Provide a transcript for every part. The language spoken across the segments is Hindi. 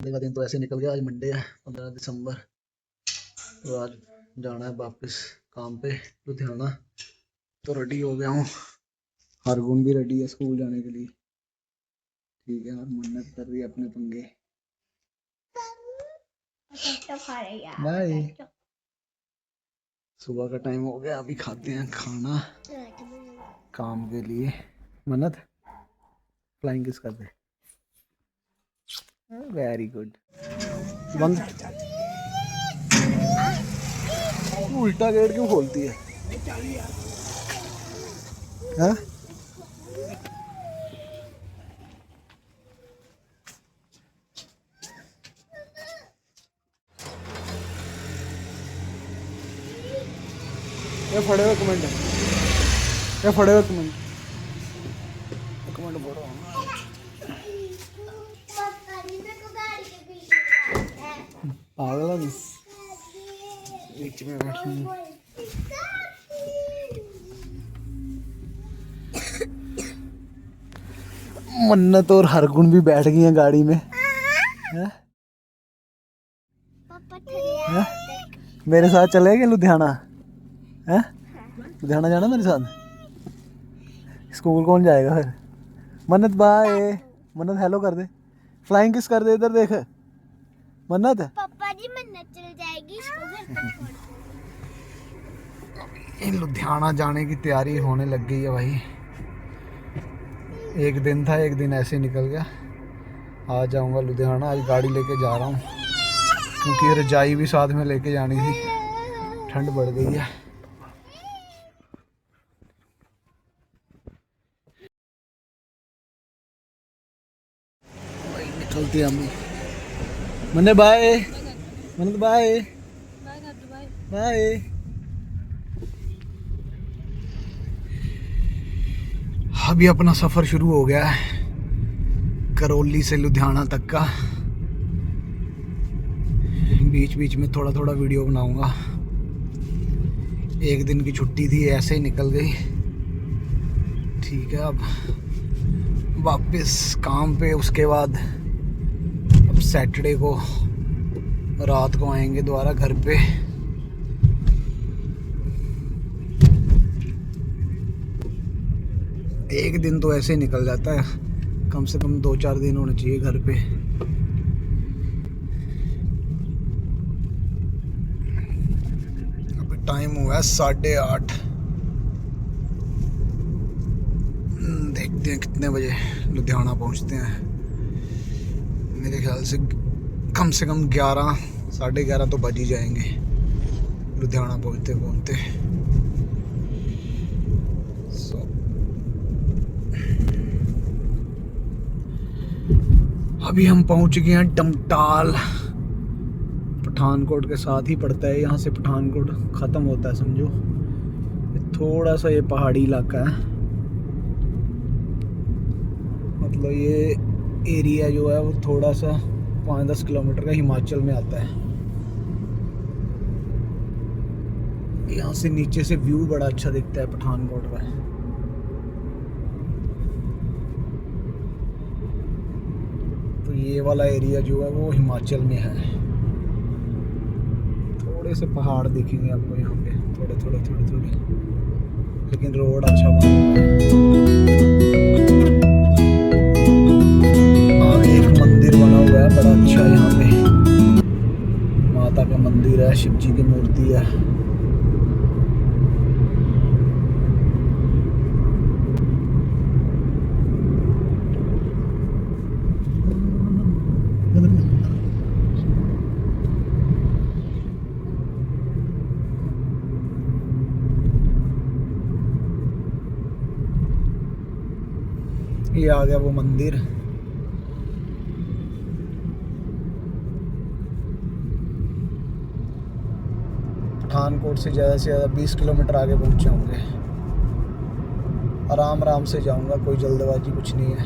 संडे का दिन तो ऐसे निकल गया। आज मंडे है 15 दिसंबर। तो आज जाना है वापस काम पे लुधियाना। तो रेडी हो गया हूँ। हरगुन भी रेडी है स्कूल जाने के लिए। ठीक है, और मन्नत कर रही है अपने पंगे। बाय। सुबह का टाइम हो गया, अभी खाते हैं खाना काम के लिए। मन्नत फ्लाइंग किस कर दे। Very good. बंद। उल्टा गेट क्यों खोलती है? हाँ? ये फड़े हुए कमेंट है। ये फड़े हुए कमेंट पढ़ो। पागल है बीच में बैठी। मन्नत और हरगुन भी बैठ गई हैं गाड़ी में। है? है? मेरे साथ चलेंगे लुधियाना? है? लुधियाना जाना मेरे साथ? स्कूल कौन जाएगा फिर? मन्नत बाय। मन्नत हेलो कर दे, फ्लाइंग किस कर दे, इधर देख मन्नत। पापा जी मन्नत चल जाएगी स्कूल घर छोड़ के। लुधियाना जाने की तैयारी होने लग गई है भाई। एक दिन था, एक दिन ऐसे निकल गया। आज जाऊंगा लुधियाना। आज गाड़ी लेके जा रहा हूँ क्योंकि रजाई भी साथ में लेके जानी थी, ठंड बढ़ गई है। निकलते हम। मन्नत बाय। मन्नत बाय बाय। अभी अपना सफ़र शुरू हो गया है करौली से लुधियाना तक का। बीच बीच में थोड़ा थोड़ा वीडियो बनाऊंगा। एक दिन की छुट्टी थी, ऐसे ही निकल गई। ठीक है, अब वापस काम पे। उसके बाद अब सैटरडे को रात को आएंगे दोबारा घर पे। एक दिन तो ऐसे ही निकल जाता है, कम से कम 2-4 दिन होने चाहिए घर पे। अभी टाइम हुआ है 8:30। देखते हैं कितने बजे लुधियाना पहुंचते हैं। मेरे ख्याल से कम 11, 11:30 तो बज ही जाएंगे लुधियाना पहुंचते पहुंचते। अभी हम पहुंच गए हैं डमटाल। पठानकोट के साथ ही पड़ता है, यहाँ से पठानकोट ख़त्म होता है समझो। थोड़ा सा ये पहाड़ी इलाका है, मतलब ये एरिया जो है वो थोड़ा सा 5-10 किलोमीटर का हिमाचल में आता है। यहाँ से नीचे से व्यू बड़ा अच्छा दिखता है पठानकोट का। तो ये वाला एरिया जो है वो हिमाचल में है। थोड़े से पहाड़ दिखेंगे आपको यहाँ पे, थोड़े, लेकिन रोड अच्छा बना हुआ है। आगे एक मंदिर बना हुआ है बड़ा अच्छा। यहाँ पे माता का मंदिर है, शिव जी की मूर्ति है। ये आ गया वो मंदिर। पठानकोट से ज़्यादा 20 किलोमीटर आगे पहुंचे होंगे। आराम से जाऊंगा, कोई जल्दबाजी कुछ नहीं है।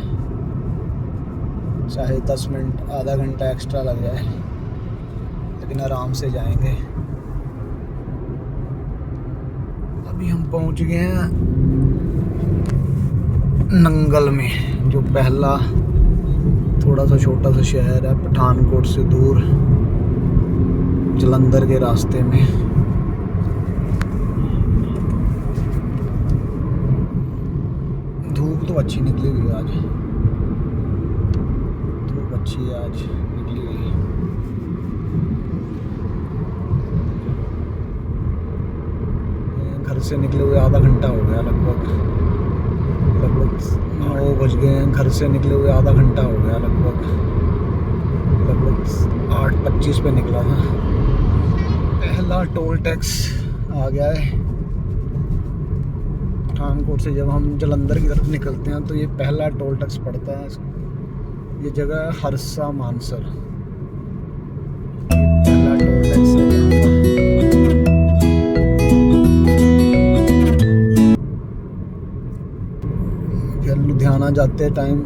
चाहे 10 मिनट आधा घंटा एक्स्ट्रा लग जाए, लेकिन आराम से जाएंगे। अभी हम पहुंच गए हैं नंगल में, जो पहला थोड़ा सा छोटा सा शहर है पठानकोट से दूर, जलंधर के रास्ते में। धूप तो अच्छी निकली हुई है आज, धूप अच्छी है आज निकली हुई है। घर से निकले हुए आधा घंटा हो गया, लगभग 9 बज गए हैं। घर से निकले हुए आधा घंटा हो गया, लगभग 8:25 पे निकला था। पहला टोल टैक्स आ गया है पठानकोट से। जब हम जलंधर की तरफ निकलते हैं तो ये पहला टोल टैक्स पड़ता है। ये जगह है हरसा मानसर, पहला टोल टैक्स है यहाँ का। फिर लुधियाना जाते टाइम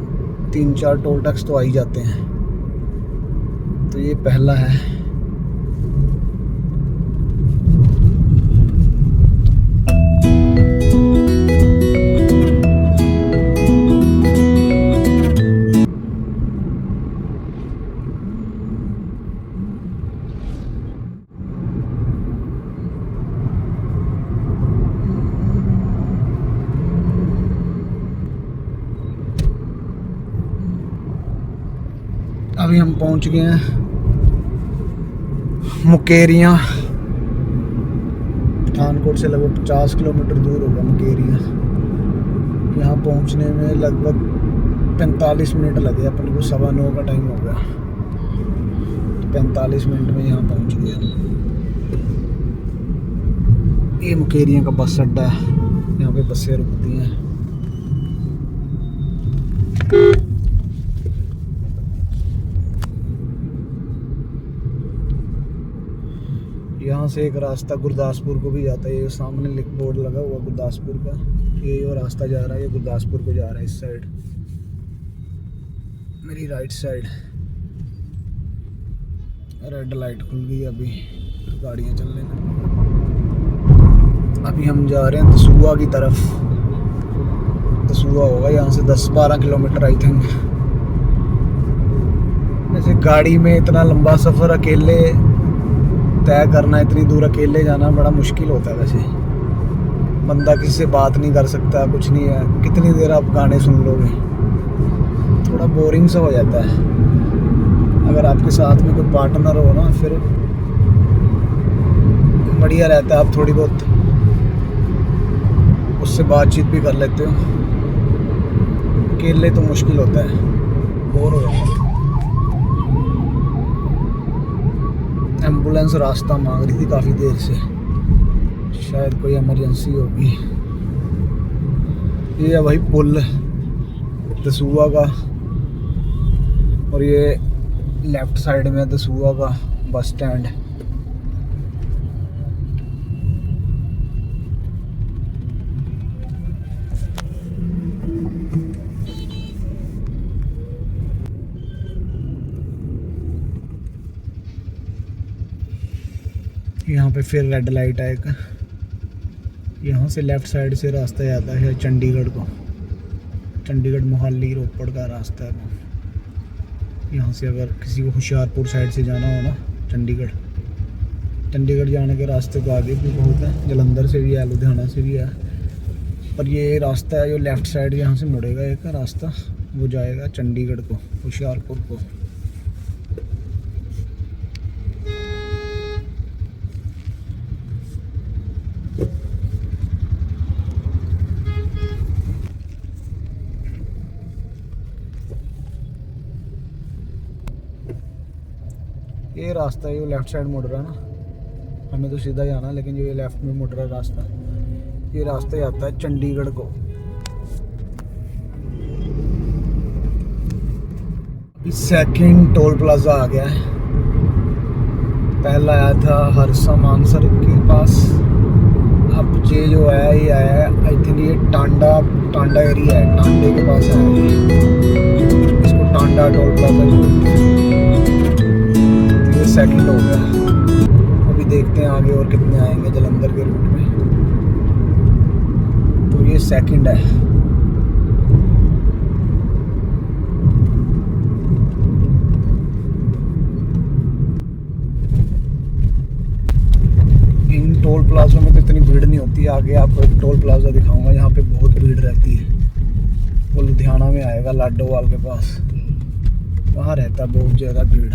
3-4 टोल टैक्स तो आ ही जाते हैं, तो ये पहला है। अभी हम पहुंच गए हैं मुकेरियाँ। पठानकोट से लगभग 50 किलोमीटर दूर होगा मुकेरियाँ। यहाँ पहुंचने में लगभग 45 मिनट लगे अपन को। 9:15 का टाइम हो गया, 45 मिनट में यहाँ पहुंच गए। ये मुकेरियाँ का बस अड्डा है, यहाँ पे बसें रुकती हैं। यहाँ से एक रास्ता गुरदासपुर को भी जाता है। ये सामने लिख बोर्ड लगा हुआ गुरदासपुर का, ये जो रास्ता जा रहा है ये गुरदासपुर को जा रहा है। इस साइड मेरी राइट साइड रेड लाइट खुल गई, अभी गाड़ियाँ चलने लगी। अभी हम जा रहे हैं दसूहा की तरफ। दसूहा होगा यहाँ से 10-12 किलोमीटर आई थिंक। वैसे गाड़ी में इतना लंबा सफ़र अकेले तय करना, इतनी दूर अकेले जाना बड़ा मुश्किल होता है। वैसे बंदा किसी से बात नहीं कर सकता, कुछ नहीं है। कितनी देर आप गाने सुन लोगे, थोड़ा बोरिंग सा हो जाता है। अगर आपके साथ में कोई पार्टनर हो ना, फिर बढ़िया रहता है। आप थोड़ी बहुत उससे बातचीत भी कर लेते हो। अकेले तो मुश्किल होता है, बोर हो जाता है। एम्बुलेंस रास्ता मांग रही थी काफ़ी देर से, शायद कोई इमरजेंसी होगी। ये है वही पुल दसूहा का, और ये लेफ़्ट साइड में दसूहा का बस स्टैंड। यहाँ पे फिर रेड लाइट है एक। यहाँ से लेफ़्ट साइड से रास्ता जाता है चंडीगढ़ को। चंडीगढ़ मोहाली रोपड़ का रास्ता है वो। यहाँ से अगर किसी को होशियारपुर साइड से जाना हो ना, चंडीगढ़ जाने के रास्ते को आगे भी बहुत है। जलंधर से भी है, लुधियाना से भी है। पर ये रास्ता है जो लेफ़्ट साइड यहाँ से मुड़ेगा एक रास्ता, वो जाएगा चंडीगढ़ को, होशियारपुर को। ये रास्ता है, ये लेफ़्ट साइड मुड़ रहा है ना। हमें तो सीधा जाना, लेकिन जो ये लेफ़्ट में मुड़ रहा है रास्ता, ये रास्ता जाता है चंडीगढ़ को। अभी सेकंड टोल प्लाजा आ गया है। पहला आया था हरसा मानसर के पास, अब ये जो है ये आया है आई थिंक ये टांडा एरिया है, टांडे के पास आया है। इसको टांडा टोल प्लाजा बोलते हैं। सेकंड हो गया। अभी देखते हैं आगे और कितने आएंगे जलंधर के रूट में। तो ये सेकंड है। टोल प्लाजा में तो इतनी भीड़ नहीं होती है। आगे आपको एक टोल प्लाजा दिखाऊंगा, यहाँ पे बहुत भीड़ रहती है। वो लुधियाना में आएगा, लाडोवाल के पास, वहाँ रहता है बहुत ज़्यादा भीड़।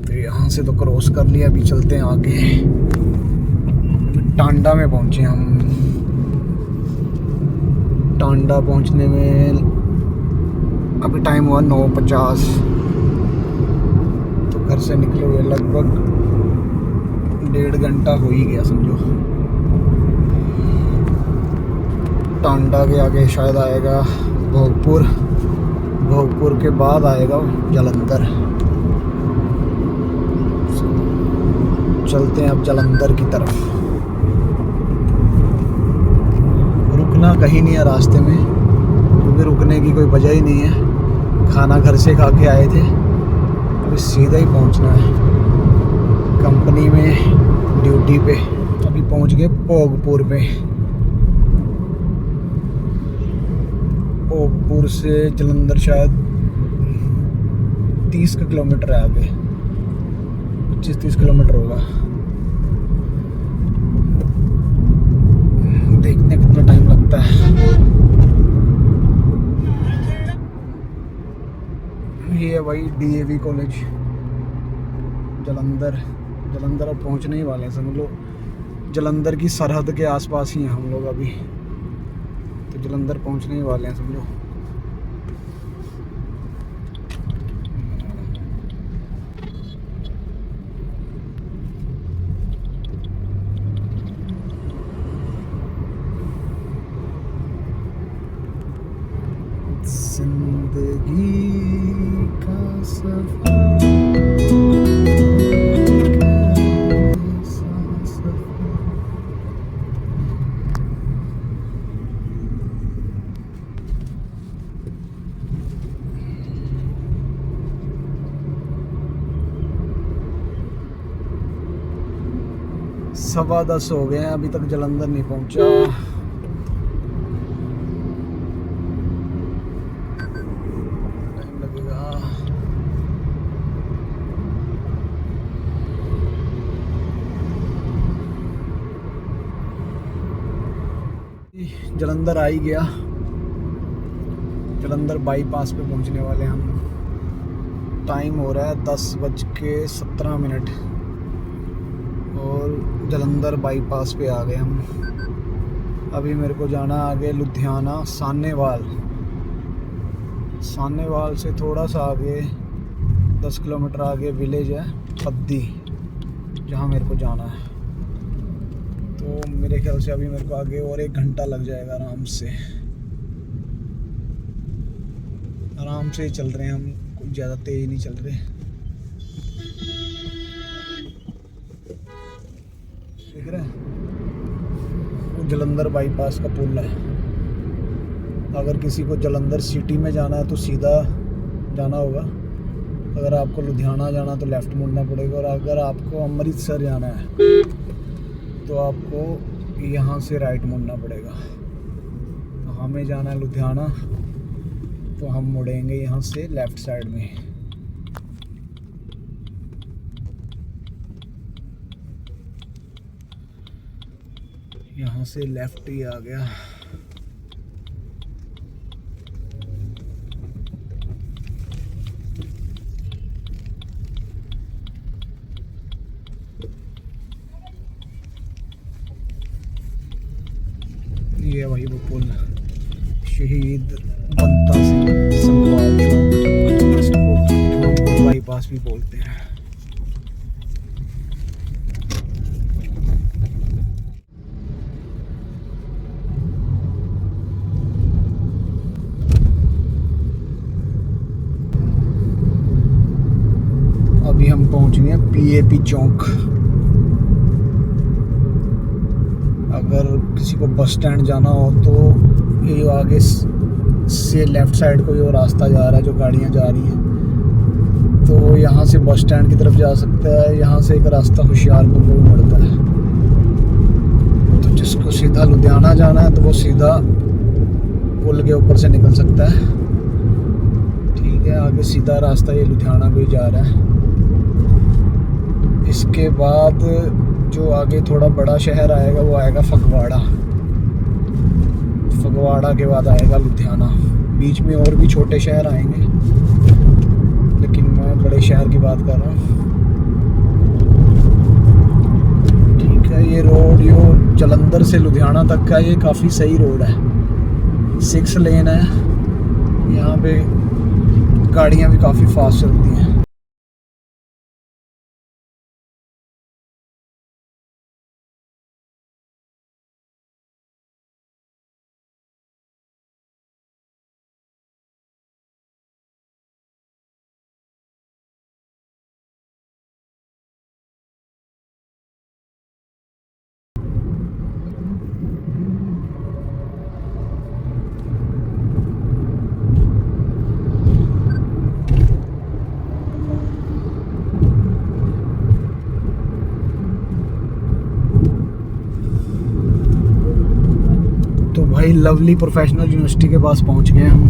तो यहाँ से तो क्रॉस कर लिया, अभी चलते हैं आगे। टांडा में पहुँचे हम। टांडा पहुँचने में अभी टाइम हुआ 9:50। तो घर से निकले हुए लगभग 1.5 घंटा हो ही गया समझो। टांडा के आगे शायद आएगा भोगपुर, भोगपुर के बाद आएगा जालंधर। चलते हैं अब जालंधर की तरफ। रुकना कहीं नहीं है रास्ते में, क्योंकि रुकने की कोई वजह ही नहीं है। खाना घर से खा के आए थे, अभी सीधा ही पहुंचना है कंपनी में ड्यूटी पे। अभी पहुंच गए भोगपुर पे। भोगपुर से जालंधर शायद 30 किलोमीटर है आगे, 25-30 किलोमीटर होगा। देखने कितना टाइम लगता है। ये है भाई DAV कॉलेज जालंधर। जालंधर अब पहुंचने ही वाले हैं समझ लो। जालंधर की सरहद के आसपास ही हैं हम लोग अभी, तो जालंधर पहुंचने ही वाले हैं समझो। जिंदगी का सफर कैसा सफर। सवा 10 हो गए हैं, अभी तक जालंधर नहीं पहुंचा। जालंधर आ ही गया। जालंधर बाईपास पे पहुंचने वाले हम। टाइम हो रहा है 10:17 और जालंधर बाईपास पे आ गए हम। अभी मेरे को जाना आगे लुधियाना सानेवाल। सानेवाल से थोड़ा सा आगे 10 किलोमीटर आगे विलेज है पद्दी, जहाँ मेरे को जाना है। तो मेरे ख्याल से अभी मेरे को आगे और 1 घंटा लग जाएगा आराम से। आराम से चल रहे हैं हम, कुछ ज़्यादा तेज नहीं चल रहे। देख रहे हैं वो जालंधर बाईपास का पुल है। अगर किसी को जालंधर सिटी में जाना है तो सीधा जाना होगा। अगर आपको लुधियाना जाना है तो लेफ़्ट मुड़ना पड़ेगा। और अगर आपको अमृतसर जाना है तो आपको यहाँ से राइट मुड़ना पड़ेगा। हमें जाना है लुधियाना, तो हम मुड़ेंगे यहाँ से लेफ़्ट साइड में। यहाँ से लेफ़्ट ही आ गया। ये वही वो पुल शहीद बंता सिंह संगवाल चौक, इसको बाईपास भी बोलते हैं। अभी हम पहुंच गए PAP चौक। अगर किसी को बस स्टैंड जाना हो तो ये आगे से लेफ़्ट साइड को ये रास्ता जा रहा है, जो गाड़ियाँ जा रही हैं, तो यहाँ से बस स्टैंड की तरफ जा सकता है। यहाँ से एक रास्ता होशियारपुर को भी मुड़ता है। तो जिसको सीधा लुधियाना जाना है तो वो सीधा पुल के ऊपर से निकल सकता है। ठीक है, आगे सीधा रास्ता ये लुधियाना को ही जा रहा है। इसके बाद जो आगे थोड़ा बड़ा शहर आएगा वो आएगा फगवाड़ा। फगवाड़ा के बाद आएगा लुधियाना। बीच में और भी छोटे शहर आएंगे, लेकिन मैं बड़े शहर की बात कर रहा हूँ। ठीक है, ये रोड जो जलंधर से लुधियाना तक का ये काफ़ी सही रोड है। 6 लेन है, यहाँ पे गाड़ियाँ भी काफ़ी फास्ट चलती हैं। तो भाई लवली प्रोफेशनल यूनिवर्सिटी के पास पहुंच गए हम।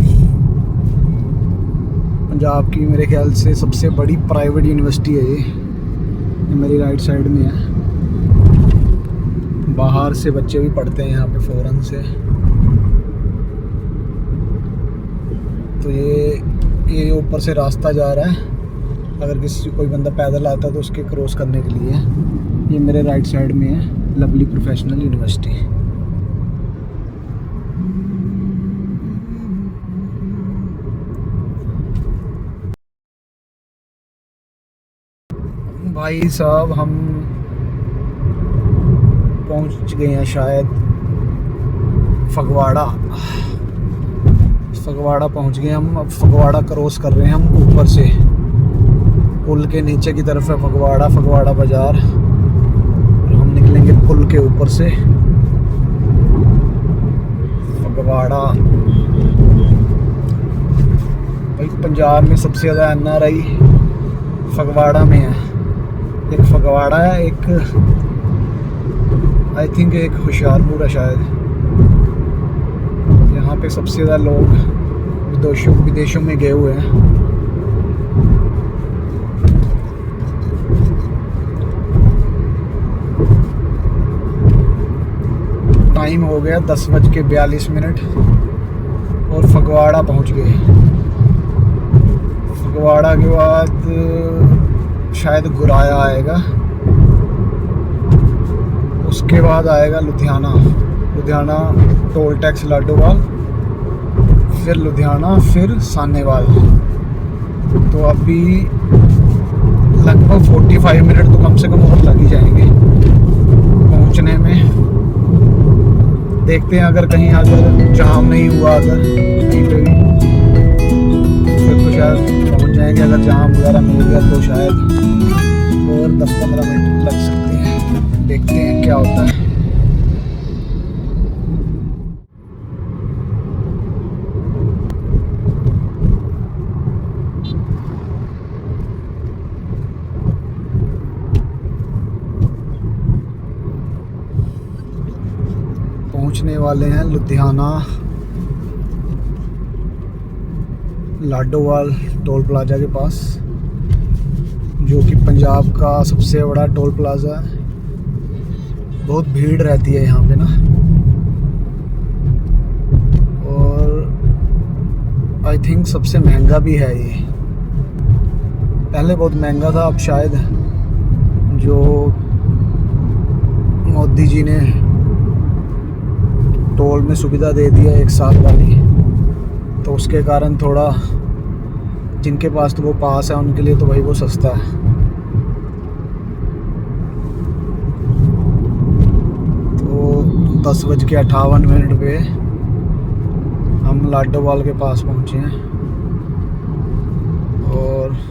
पंजाब की मेरे ख्याल से सबसे बड़ी प्राइवेट यूनिवर्सिटी है ये मेरी राइट साइड में है। बाहर से बच्चे भी पढ़ते हैं यहाँ पे, फॉरेन से। तो ये ऊपर से रास्ता जा रहा है, अगर कोई बंदा पैदल आता है तो उसके क्रॉस करने के लिए। ये मेरे राइट साइड में है लवली प्रोफेशनल यूनिवर्सिटी। भाई साहब हम पहुंच गए हैं शायद फगवाड़ा। फगवाड़ा पहुंच गए हम। अब फगवाड़ा क्रॉस कर रहे हैं हम ऊपर से। पुल के नीचे की तरफ है फगवाड़ा बाज़ार, और हम निकलेंगे पुल के ऊपर से। फगवाड़ा भाई पंजाब में सबसे ज़्यादा NRI फगवाड़ा में है। एक फगवाड़ा है, एक आई थिंक एक होशियारपुर है शायद। यहाँ पे सबसे ज़्यादा लोग विदेशों में गए हुए हैं। टाइम हो गया 10:42 और फगवाड़ा पहुँच गए। फगवाड़ा के बाद शायद गुराया आएगा, उसके बाद आएगा लुधियाना। लुधियाना टोल टैक्स लाडोवाल, फिर लुधियाना, फिर सानेवाल। तो अभी लगभग 45 मिनट तो कम से कम और लग ही जाएंगे पहुंचने में। देखते हैं अगर कहीं अगर जाम नहीं हुआ, अगर कहीं पे भी फिर तो शायद पहुंच जाएंगे। अगर जाम वगैरह मिल गया तो शायद और 10-15 मिनट लग सकते हैं। देखते हैं क्या होता है। पहुंचने वाले हैं लुधियाना लाडोवाल टोल प्लाजा के पास, जो कि पंजाब का सबसे बड़ा टोल प्लाजा है। बहुत भीड़ रहती है यहाँ पे ना, और आई थिंक सबसे महंगा भी है ये। पहले बहुत महंगा था, अब शायद जो मोदी जी ने टोल में सुविधा दे दी है 1 साल वाली, तो उसके कारण थोड़ा जिनके पास तो वो पास है उनके लिए तो भाई वो सस्ता है। तो 10:58 पे हम लाडोवाल के पास पहुँचे हैं। और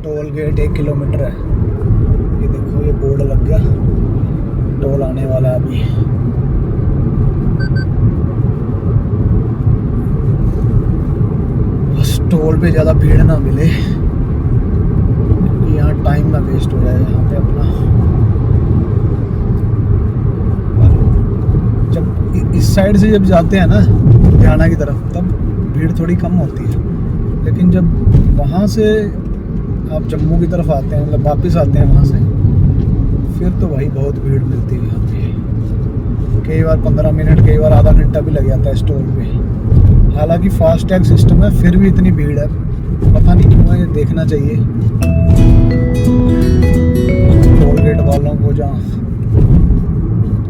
टोल गेट 1 किलोमीटर है। ये देखो ये बोर्ड लग गया, टोल आने वाला है अभी। बस टोल पे ज़्यादा भीड़ ना मिले, क्योंकि यहाँ टाइम ना वेस्ट हो जाए यहाँ पे अपना। जब इस साइड से जब जाते हैं ना लुधियाना की तरफ, तब भीड़ थोड़ी कम होती है, लेकिन जब वहाँ से आप जम्मू की तरफ आते हैं, मतलब वापस आते हैं वहाँ से, फिर तो भाई बहुत भीड़ मिलती है यहाँ पे। कई बार 15 मिनट, कई बार आधा घंटा भी लग जाता है इस टोल पे। हालांकि फास्टैग सिस्टम है, फिर भी इतनी भीड़ है, पता नहीं क्यों है, ये देखना चाहिए टोल गेट वालों को, जहाँ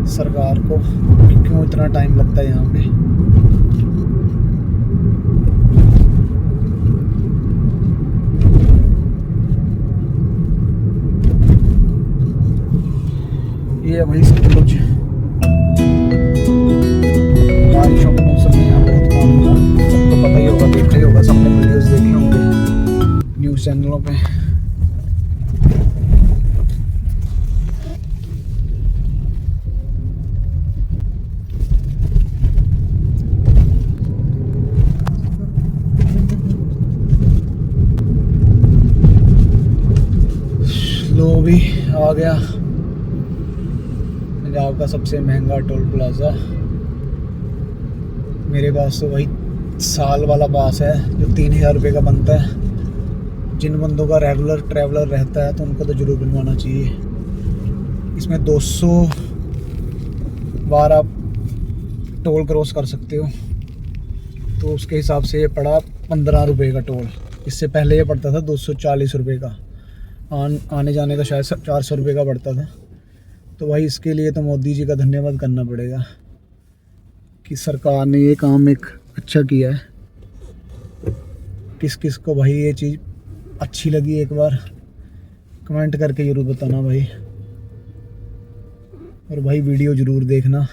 सरकार को, क्यों इतना टाइम लगता है यहाँ पे। ये है भाई सब कुछ। बारिशों के मौसम में यहाँ बहुत काम होगा, सबको पता ही होगा, देखा ही होगा, सबने वीडियोस देखे होंगे न्यूज़ चैनलों पे। लो भी आ गया पंजाब का सबसे महंगा टोल प्लाज़ा। मेरे पास तो भाई साल वाला पास है जो 3000 रुपये का बनता है। जिन बंदों का रेगुलर ट्रैवलर रहता है तो उनको तो ज़रूर बनवाना चाहिए। इसमें 200 बार आप टोल क्रॉस कर सकते हो, तो उसके हिसाब से ये पड़ा 15 रुपये का टोल। इससे पहले ये पड़ता था 240 रुपये का, आने जाने का शायद 400 रुपये का पड़ता था। तो भाई इसके लिए तो मोदी जी का धन्यवाद करना पड़ेगा कि सरकार ने ये काम एक अच्छा किया है। किस किस को भाई ये चीज़ अच्छी लगी, एक बार कमेंट करके ज़रूर बताना भाई। और भाई वीडियो ज़रूर देखना।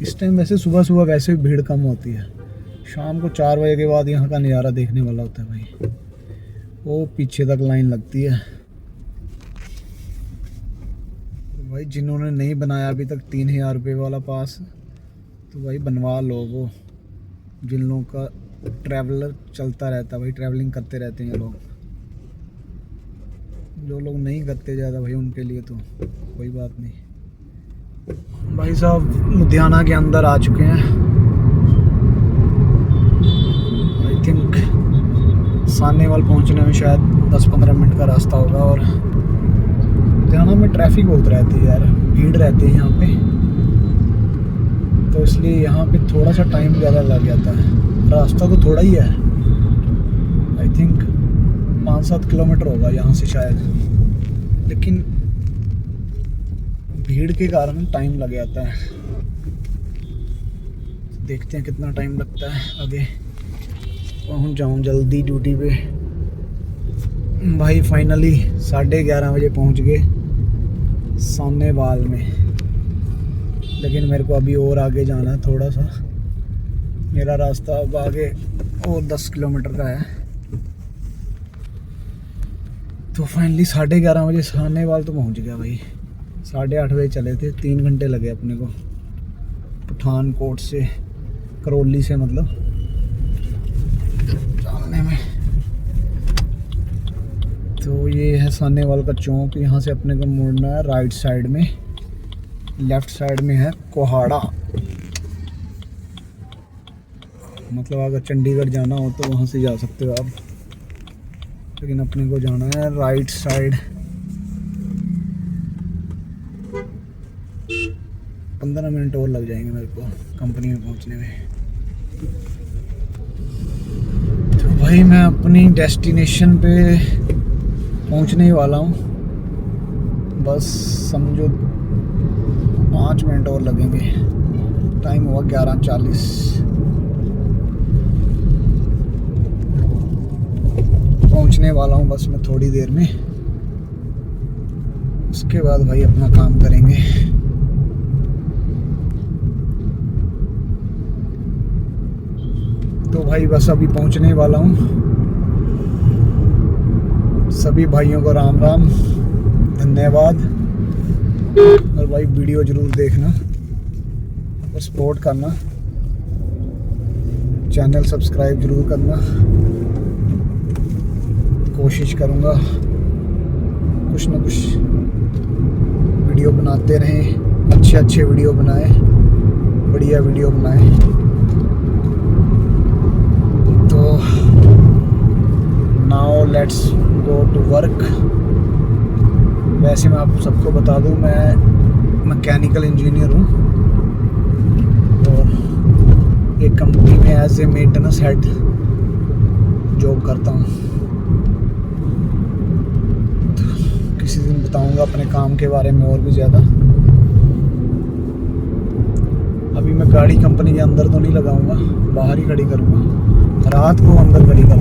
इस टाइम वैसे सुबह सुबह वैसे भी भीड़ कम होती है, शाम को 4 बजे के बाद यहाँ का नज़ारा देखने वाला होता है भाई। वो पीछे तक लाइन लगती है। तो भाई जिन्होंने नहीं बनाया अभी तक 3000 रुपये वाला पास, तो भाई बनवा लो। वो जिन लोगों का ट्रैवलर चलता रहता है भाई, ट्रैवलिंग करते रहते हैं लोग। जो लोग नहीं करते ज़्यादा भाई, उनके लिए तो कोई बात नहीं। भाई साहब लुधियाना के अंदर आ चुके हैं। आई थिंक सानेवाल पहुंचने में शायद 10-15 मिनट का रास्ता होगा। और लुधियाना में ट्रैफिक बहुत रहती है यार, भीड़ रहती है यहाँ पे, तो इसलिए यहाँ पे थोड़ा सा टाइम ज़्यादा लग जाता है। रास्ता तो थोड़ा ही है, आई थिंक 5-7 किलोमीटर होगा यहाँ से शायद, लेकिन भीड़ के कारण टाइम लग जाता है। देखते हैं कितना टाइम लगता है। आगे पहुंच जाऊं जल्दी ड्यूटी पे। भाई फाइनली 11:30 बजे पहुंच गए सानेवाल में, लेकिन मेरे को अभी और आगे जाना है थोड़ा सा। मेरा रास्ता अब आगे और 10 किलोमीटर का है। तो फाइनली 11:30 बजे सानेवाल तो पहुंच गया भाई। 8:30 बजे चले थे, 3 घंटे लगे अपने को पठानकोट से, करौली से मतलब जाने में। तो ये है सानेवाल का चौक। यहाँ से अपने को मुड़ना है राइट साइड में, लेफ्ट साइड में है कोहाड़ा। मतलब अगर चंडीगढ़ जाना हो तो वहाँ से जा सकते हो आप, लेकिन अपने को जाना है राइट साइड। 15 मिनट और लग जाएंगे मेरे को कंपनी में पहुंचने में। तो भाई मैं अपनी डेस्टिनेशन पे पहुंचने ही वाला हूँ, बस समझो 5 मिनट और लगेंगे। टाइम हुआ 11:40। पहुंचने वाला हूँ बस मैं थोड़ी देर में। उसके बाद भाई अपना काम करेंगे। तो भाई बस अभी पहुंचने वाला हूँ। सभी भाइयों को राम राम, धन्यवाद। और भाई वीडियो जरूर देखना और सपोर्ट करना, चैनल सब्सक्राइब जरूर करना। कोशिश करूँगा कुछ ना कुछ वीडियो बनाते रहें, अच्छे वीडियो बनाएं, बढ़िया वीडियो बनाएं। तो now let's go to work. वैसे मैं आप सबको बता दूं, मैं मैकेनिकल इंजीनियर हूँ और एक कंपनी में as a maintenance head job करता हूँ। तो किसी दिन बताऊंगा अपने काम के बारे में और भी ज़्यादा। अभी मैं गाड़ी कंपनी के अंदर तो नहीं लगाऊंगा, बाहर ही खड़ी करूँगा, रात को अंदर खड़ी करूँगा।